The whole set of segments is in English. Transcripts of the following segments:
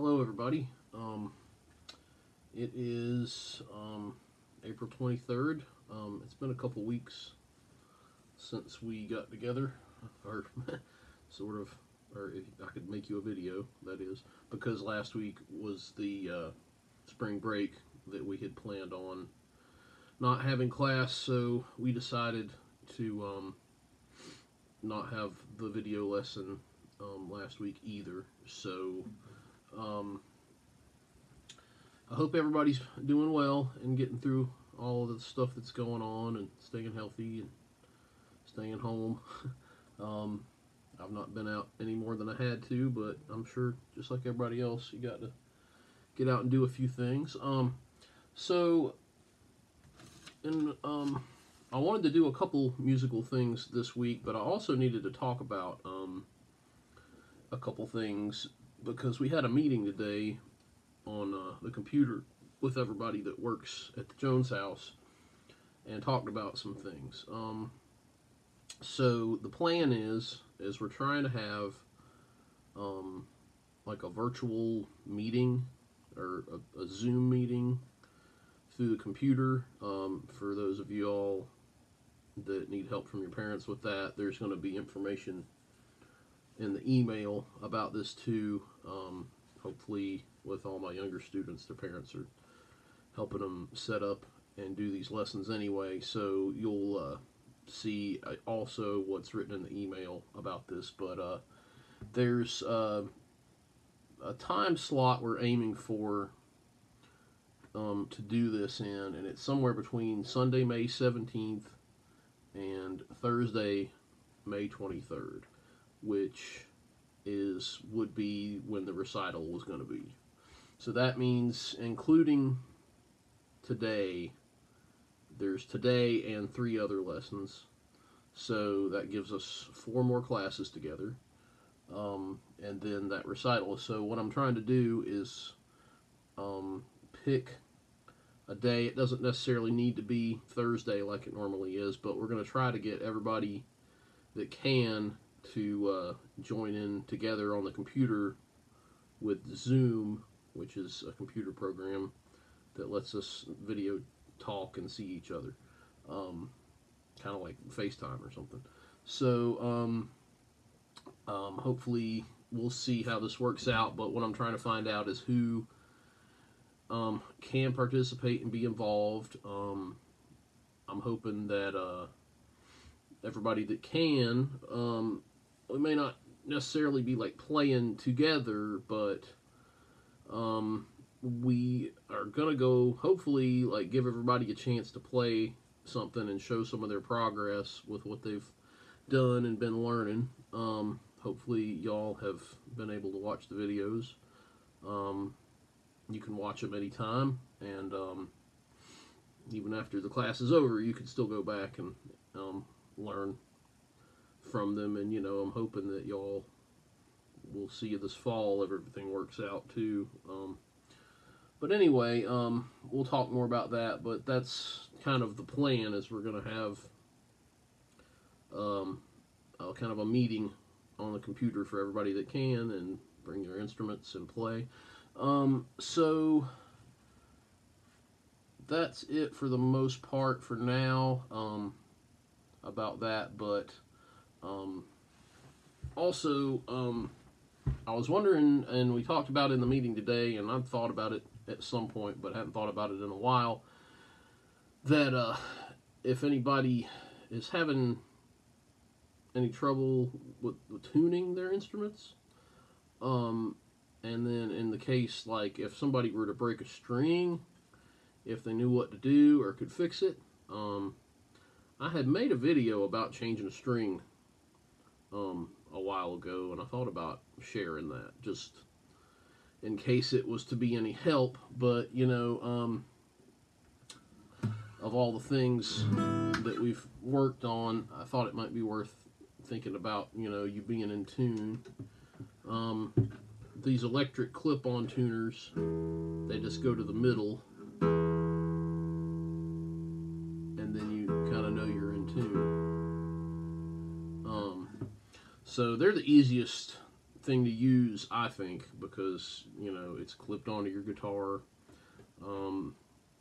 Hello, everybody. It is April 23rd. It's been a couple weeks since we got together, or sort of, or if I could make you a video, that is, because last week was the spring break that we had planned on not having class, so we decided to not have the video lesson last week either. So I hope everybody's doing well and getting through all of the stuff that's going on and staying healthy and staying home. I've not been out any more than I had to, but I'm sure just like everybody else, you got to get out and do a few things. I wanted to do a couple musical things this week, but I also needed to talk about a couple things because we had a meeting today on the computer with everybody that works at the Jones house and talked about some things. So the plan is we're trying to have like a virtual meeting or a Zoom meeting through the computer. For those of you all that need help from your parents with that, there's going to be information in the email about this too. Hopefully with all my younger students, their parents are helping them set up and do these lessons anyway, so you'll see also what's written in the email about this. But there's a time slot we're aiming for to do this in, and it's somewhere between Sunday, May 17th and Thursday, May 23rd, which would be when the recital was going to be. So that means, including today, there's today and 3 other lessons. So that gives us 4 more classes together. And then that recital. So what I'm trying to do is pick a day. It doesn't necessarily need to be Thursday like it normally is, but we're going to try to get everybody that can to join in together on the computer with Zoom, which is a computer program that lets us video talk and see each other, kind of like FaceTime or something. So hopefully we'll see how this works out, but what I'm trying to find out is who can participate and be involved. I'm hoping that everybody that can, we may not necessarily be like playing together, but we are gonna go hopefully like give everybody a chance to play something and show some of their progress with what they've done and been learning. Hopefully y'all have been able to watch the videos. You can watch them anytime, and even after the class is over, you can still go back and learn from them. And I'm hoping that y'all will see this fall if everything works out too. But anyway, we'll talk more about that, but that's kind of the plan, is we're going to have kind of a meeting on the computer for everybody that can, and bring their instruments and play. So that's it for the most part for now about that. But also I was wondering, and we talked about it in the meeting today, and I've thought about it at some point but hadn't thought about it in a while, that if anybody is having any trouble with tuning their instruments, and then in the case, like if somebody were to break a string, if they knew what to do or could fix it. I had made a video about changing a string a while ago, and I thought about sharing that just in case it was to be any help. But of all the things that we've worked on, I thought it might be worth thinking about you being in tune. These electric clip-on tuners, they just go to the middle, and then you kind of know you're in tune. So they're the easiest thing to use, I think, because, you know, it's clipped onto your guitar.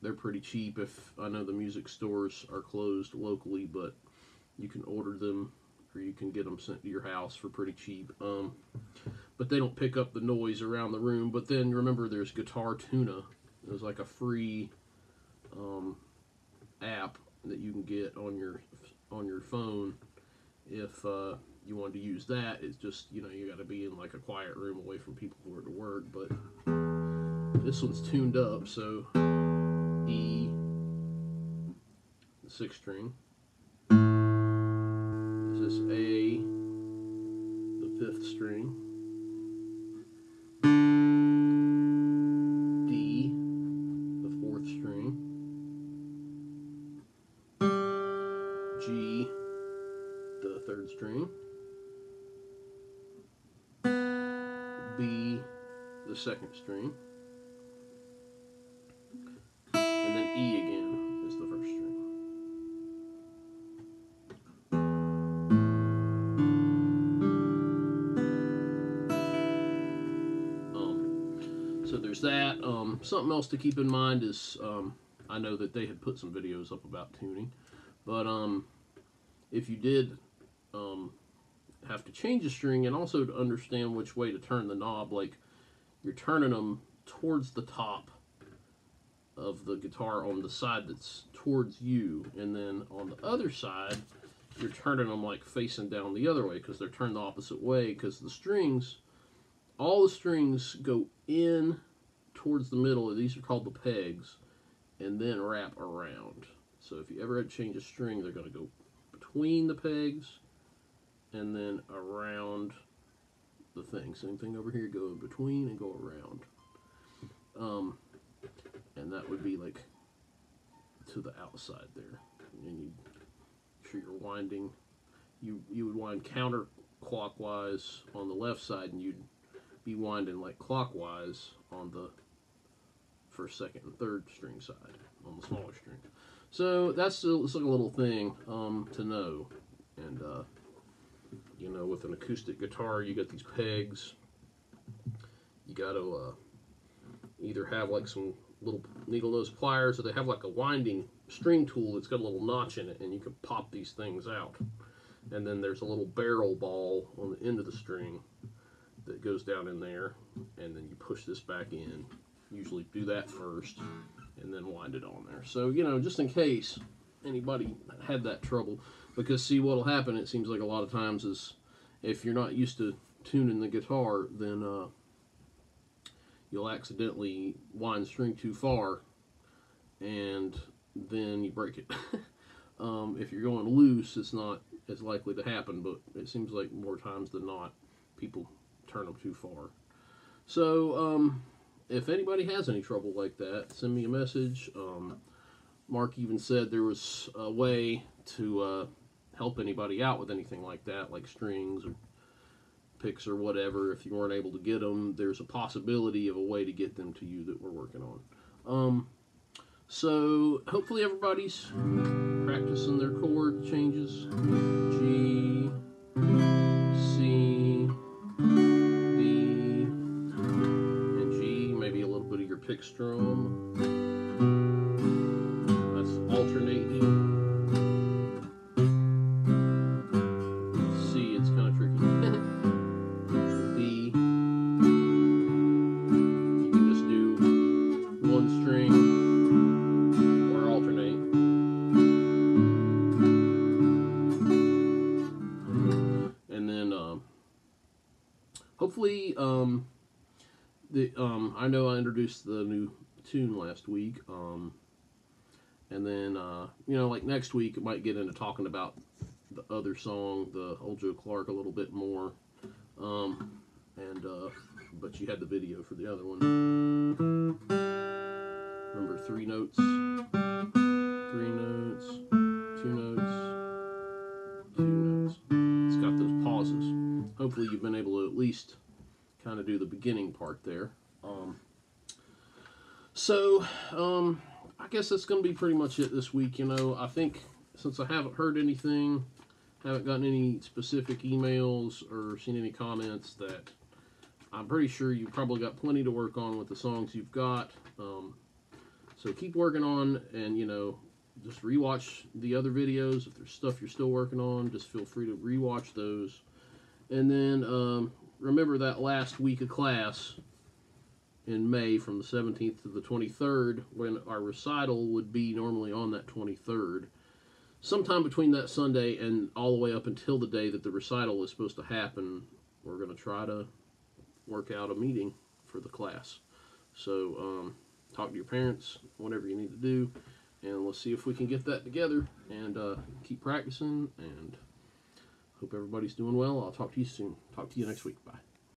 They're pretty cheap. If I know the music stores are closed locally, but you can order them, or you can get them sent to your house for pretty cheap. But they don't pick up the noise around the room. But then remember, there's Guitar Tuna. There's like a free app that you can get on your phone. If you wanted to use that, it's just, you know, you got to be in like a quiet room away from people who are to work. But this one's tuned up, so E, the 6th string. This is A, the 5th string. D, the 4th string. G, the 3rd string. B, the 2nd string. And then E again is the 1st string. So there's that. Something else to keep in mind is, I know that they had put some videos up about tuning, but if you did have to change a string, and also to understand which way to turn the knob, like you're turning them towards the top of the guitar on the side that's towards you, and then on the other side you're turning them like facing down the other way, because they're turned the opposite way, because the strings, all the strings go in towards the middle. These are called the pegs, and then wrap around. So if you ever had to change a string, they're going to go between the pegs and then around the thing. Same thing over here, go between and go around. And that would be like to the outside there. And you sure you're winding. You would wind counterclockwise on the left side, and you'd be winding like clockwise on the 1st, 2nd, and 3rd string side on the smaller string. So it's like a little thing to know. And you know, with an acoustic guitar, you got these pegs. You got to either have like some little needle nose pliers, or they have like a winding string tool that's got a little notch in it, and you can pop these things out. And then there's a little barrel ball on the end of the string that goes down in there, and then you push this back in. Usually do that first and then wind it on there. So, you know, just in case anybody had that trouble, because see, what'll happen, it seems like a lot of times, is if you're not used to tuning the guitar, then you'll accidentally wind the string too far, and then you break it. If you're going loose, it's not as likely to happen, but it seems like more times than not, people turn them too far. So, if anybody has any trouble like that, send me a message. Mark even said there was a way to help anybody out with anything like that, like strings or picks or whatever. If you weren't able to get them, there's a possibility of a way to get them to you that we're working on. So hopefully everybody's practicing their chord changes. G, C, D, and G. Maybe a little bit of your pick strum. That's alternating. C, it's kind of tricky. D, you can just do one string. Hopefully, I know I introduced the new tune last week, and then, you know, like next week, it might get into talking about the other song, the Old Joe Clark, a little bit more, but you had the video for the other one. Remember, 3 notes, 3 notes, 2 notes, 2 notes. It's got those pauses. Hopefully you've been able to at least kind of do the beginning part there. I guess that's going to be pretty much it this week. You know, I think since I haven't heard anything, haven't gotten any specific emails or seen any comments, that I'm pretty sure you've probably got plenty to work on with the songs you've got. So keep working on, and just rewatch the other videos. If there's stuff you're still working on, just feel free to rewatch those. And then remember that last week of class in May from the 17th to the 23rd, when our recital would be normally on that 23rd. Sometime between that Sunday and all the way up until the day that the recital is supposed to happen, we're going to try to work out a meeting for the class. So talk to your parents, whatever you need to do, and let's see if we can get that together, and keep practicing, and hope everybody's doing well. I'll talk to you soon. Talk to you next week. Bye.